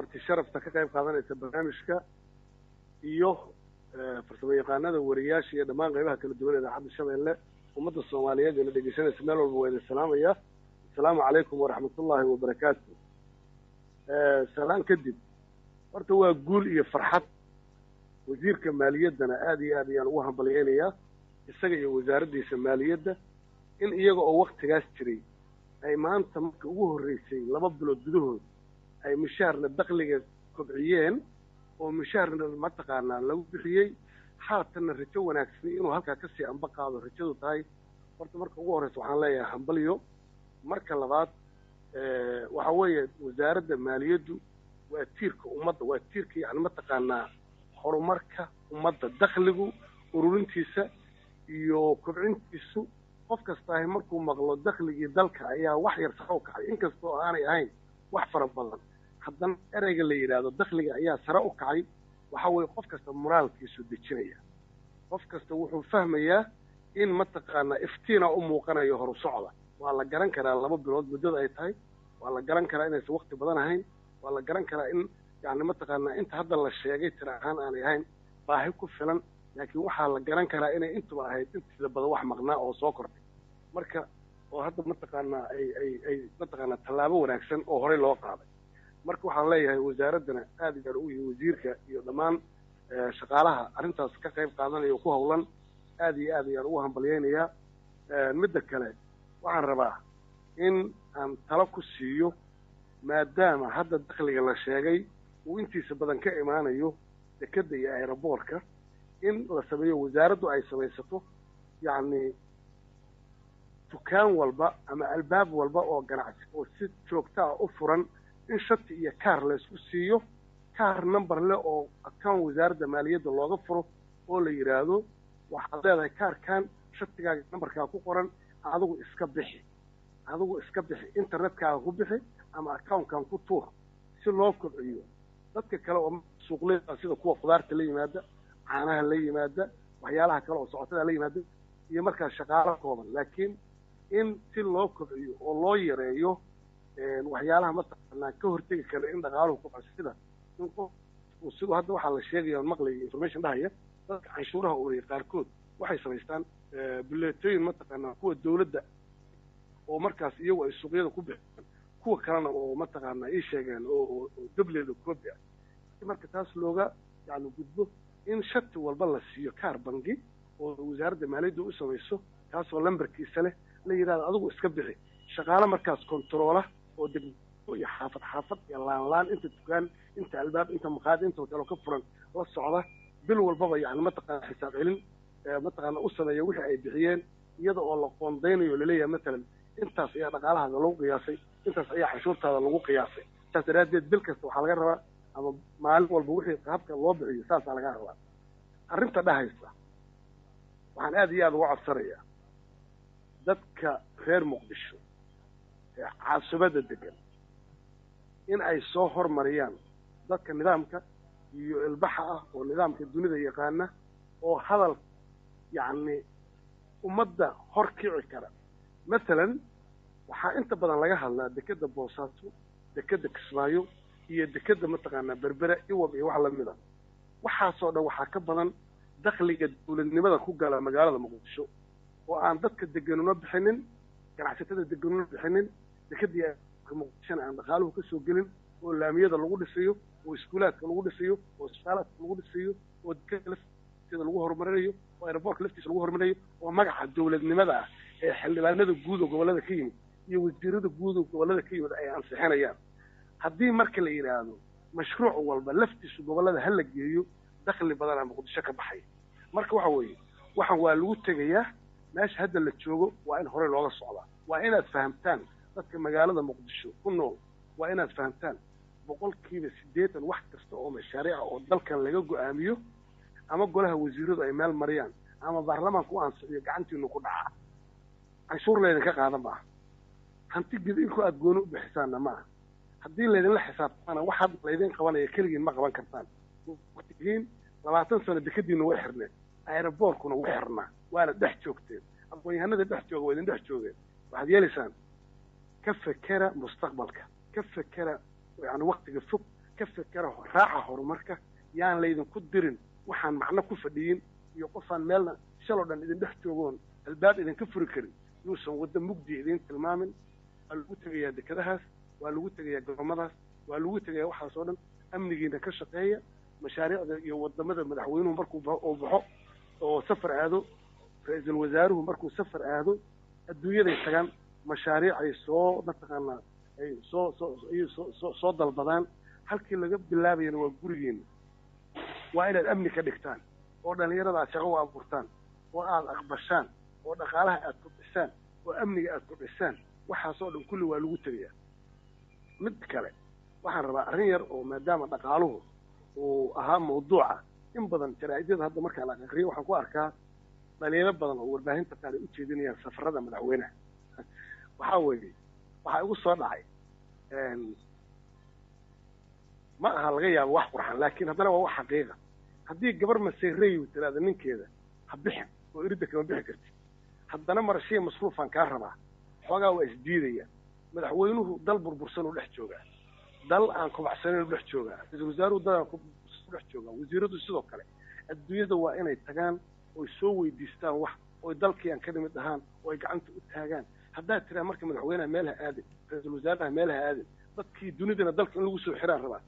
marti sharafta ka qayb qaadanaysa barnaamijka iyo farsamo yaqaanada wariyaasha iyo dhammaan qaybaha kala duwan ee idaacadda Shabeelle ummadda Soomaaliyeed ee la dhegeysanaysa meel walba waa idin salaamaya. Assalaamu calaykum waraxmatullaahi wabarakaatuh. Salaan kadib horta waa guul iyo farxad wasiirka maaliyaddana aad iyo aad ayaan ugu hambalyeynaya isaga iyo wasaaraddiisa maaliyadda in iyaga oo waqtigaas jiray ay maanta markii ugu horreysay 2 bilood gudahood ay mushaharna dakhliga kobciyeen oo mushaharna mataqaanaa lagu bixiyey haatana rajo wanaagsan inuu halkaa ka sii amba qaado rajadu tahay horta marka ugu horreysa waxaan leeyahay hambalyo. marka labaad waxa weeye wasaaradda maaliyaddu waa tiirka ummadda waa tiirka yani mataqaanaa horumarka ummadda dakhligu ururintiisa iyo kobcintiisu qof kasta markuu maqlo dakhligii dalka ayaa wax yar sare u kacay inkastoo aanay ahayn wax fara badan haddana ereyga la yidhaahdo dakhliga ayaa sare u kacay waxa weeye qof kasta moraalkiisu dejinaya qof kasta wuxuu fahmayaa in mataqaanaa iftiina u muuqanayo horu socda waa la garan karaa 2 bilood muddada ay tahay waa la garan karaa inaysan waqti badan ahayn waa la garan karaa in yani mataqaanaa inta hadda la sheegay tira ahaan aanay ahayn baahi ku filan laakiin waxaa la garan karaa inay intuba ahayd intiisa badan wax maqnaa oo soo kordhay marka oo hadda mataqaanaa ay mataqaanaa tallaabo wanaagsan oo horey loo qaaday marka waxaan leeyahay wasaaraddana aad iyo aad u yihiin wasiirka iyo dhammaan shaqaalaha arrintaas ka qayb qaadanaya ku howlan aad iyo aad ayaan ugu hambalyeynayaa. midda kale waxaan rabaa in aan talo ku siiyo maadaama hadda dakhliga la sheegay uu intiisa badan ka imaanayo dekedda iyo aeroboortka in la sameeyo wasaaraddu ay samaysato yacni dukaan walba ama albaab walba oo ganacsi oo si joogta ah u furan in shati iyo kaar la isku siiyo kaar number leh oo account wasaaradda maaliyadda looga furo oo la yidhaahdo waxaad leedahay kaarkan shatigaaga numberkaa ku qoran adigu iska bixi internetkaaga ku bixi ama accountkan ku tuur si loo kobciyo dadka kale oo suuqleyda sida kuwa khudaarta la yimaada caanaha la yimaada waxyaalaha kale oo socotada la yimaada iyo markaa shaqaalo kooban laakiin in si loo kobciyo oo loo yareeyo waxyaalaha mataqaanaa ka hortegi kara in dhaqaaluhu kobco sida in qof sidoo hadda waxaa la sheegaya maqlay information dhahaya dadka canshuuraha ururiya qaarkood waxay samaystaan buleetooyin mataqaanaa kuwa dawladda oo markaas iyagu ay suuqyada ku bixiyaan kuwa kalena oo mataqaanaa ii sheegeen oo dableeda koobi ah marka taas looga yani gudbo in shati walba la siiyo kaar bangi oo wasaaradda maaliyadda u samayso taasoo lambarkiisa leh la yidhahdo adigu iska bixi shaqaale markaas kontaroola oo degmo iyo xaafad iyo laan inta dukaan inta albaab inta maqaadi inta hotel ka furan la socda bil walbaba yani mataqaanaa xisaab celin mataqaanaa u sameeya wixii ay bixiyeen iyada oo la qoondaynayo laleeyahay matalan intaas ayaa dhaqaalahaada lagu qiyaasay intaas ayaa canshuurtaada lagu qiyaasay saas daraaddeed bil kasta waxaa laga rabaa ama maalin walba wixii habka loo bixiyo saasaa laga rabaa arrinta dhahaysa waxaan aad iyo aad uga codsanayaa dadka reer muqdisho ee caasimadda degan in ay soo hormariyaan dadka nidaamka iyo ilbaxa ah oo nidaamka dunida yaqaana oo hadal yacni ummadda hor kici kara matalan waxaa inta badan laga hadlaa dekedda boosaaso dekedda kismaayo iyo dekedda mataqaanaa berbera iwab iyo wax lamid a waxaasoo dhan waxaa ka badan dakhliga dawladnimada ku gala magaalada muqdisho oo aan dadka deganuna bixinin ganacsatada deganuna bixinin dekedii muqdishona aan dhaqaaluhu ka soo gelin oo laamiyada lagu dhisayo oo iskuulaadka lagu dhisayo oo isbitaalaadka lagu dhisayo oo dekedda lafteeda lagu horumarinayo oo aeroboortka laftiisa lagu horumarinayo oo magaca dawladnimada ah ee xildhibaanada guud oo gobollada ka yimid iyo wasiirada guud oo gobollada ka yimid ay ansixinayaan haddii marka la yidhaahdo mashruuc walba laftiisu gobollada ha la geeyo dakhli badanaa muqdisho ka baxay marka waxa weeye waxaan waa lagu tegayaa meesha hadda la joogo waa in horey looga socdaa waa inaad fahamtaan dadka magaalada muqdisho ku nool waa inaad fahamtaan 80% wax kasta oo mashaariica oo dalkan laga go'aamiyo ama golaha wasiiradu ay meel mariyaan ama baarlamaanku u ansixiyo gacantiinu ku dhaca canshuur laydinka qaada maaha hanti gidinku aad gooni u bixisaanna maaha haddii laydinla xisaabtana waxaad laydin qabanaya keligiin ma qaban kartaan waqtigiin 20 sano dekadiina way xirneen aeroboortkuna wuu xirnaa waana dhex joogteen aqoon-yahanada dhex jooga waa idin dhex joogeen waxaad yeelaysaan ka fekera mustaqbalka ka fekera yani waqtiga fog ka fekera raaca horumarka yaan laydinku dirin waxaan macno ku fadhiyin iyo qofaan meelna shaloo dhan idin dhex joogoon albaab idinka furi karin yuusan wadda mugdi idin tilmaamin waa lagu tegayaa dekedahaas waa lagu tegayaa goromadaas waa lagu tegayaa waxaasoo dhan amnigiina ka shaqeeya mashaariicda iyo wadamada madaxweynuhu markuu baxo oo safar aado ra-iisul wasaaruhu markuu safar aado adduunyaday tagaan mashaariicay soo mataqaanaa ay soo dalbadaan halkii laga bilaabayana waa gurigeena waa inaad amni ka dhigtaan oo dhallinyarada aad shaqo u abuurtaan oo aad aqbashaan oo dhaqaalaha aad kordhisaan oo amniga aad kordhisaan waxaasoo dhan kulli waa lagu tegayaa mid kale waxaan rabaa arrin yar oo maadaama dhaqaaluhu uu ahaa mawduuca in badan jaraa'idada hadda markaan aqriyo waxaan ku arkaa dhaliilo badan oo warbaahinta qaar ay u jeedinayaan safarada madaxweynaha waxaa weeye waxaa igu soo dhacay ma aha laga yaabo wax qurxan laakiin haddana waa wax xaqiiqa haddii gabar maseereeyu tiraada ninkeeda ha bixin oo iridda kama bixi karti haddana marashiya masruufaan kaa rabaa xoogaa waa isdiidaya madaxweynuhu dal burbursan u dhex joogaa dal aan kubacsanayn u dhex joogaa ra-iisul wasaaruhu dal aan ku dhex joogaa wasiiradu sidoo kale adduunyada waa inay tagaan oy soo weydiistaan wax oy dalkii aan ka nimid ahaan oo ay gacanta u taagaan haddaad tiraa marka madaxweynaha meel ha aadin ra-iisul wasaaraha meel ha aadin dadkii dunidana dalka in lagu soo xiraan rabaa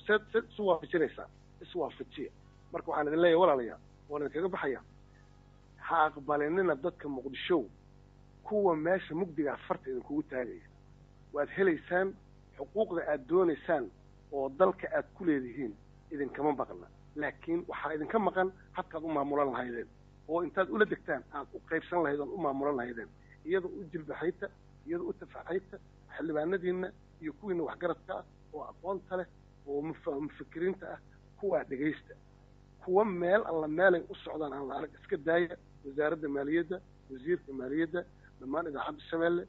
seed isu waafajinaysaa iswaafajiya marka waxaan idin leeyahay walaalayaal waan idinkaga baxaya ha aqbalinina dadka muqdishow kuwa meesha mugdigaa farta idinkugu taagaya waad helaysaan xuquuqda aad doonaysaan oo dalka aad ku leedihiin idinkama maqna laakiin waxaa idinka maqan habkaad u maamulan lahaydeen oo intaad ula degtaan aad u qaybsan lahayd oon u maamulan lahaydeen iyadoo u jilbaxayta iyadoo u tafaxayta xildhibaanadiinna iyo kuwiina waxgaradka ah oo aqoonta leh oo mufakiriinta ah kuwaa dhegaysta kuwa meel alla meelay u socdaan aan la arag iska daaya wasaaradda maaliyadda wasiirka maaliyadda dhammaan idaacadda shabeelle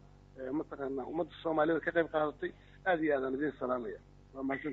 mataqaanaa ummadda soomaaliyada ka qayb qaadatay aad iyo aadaan idiin salaamaya waa mahadsan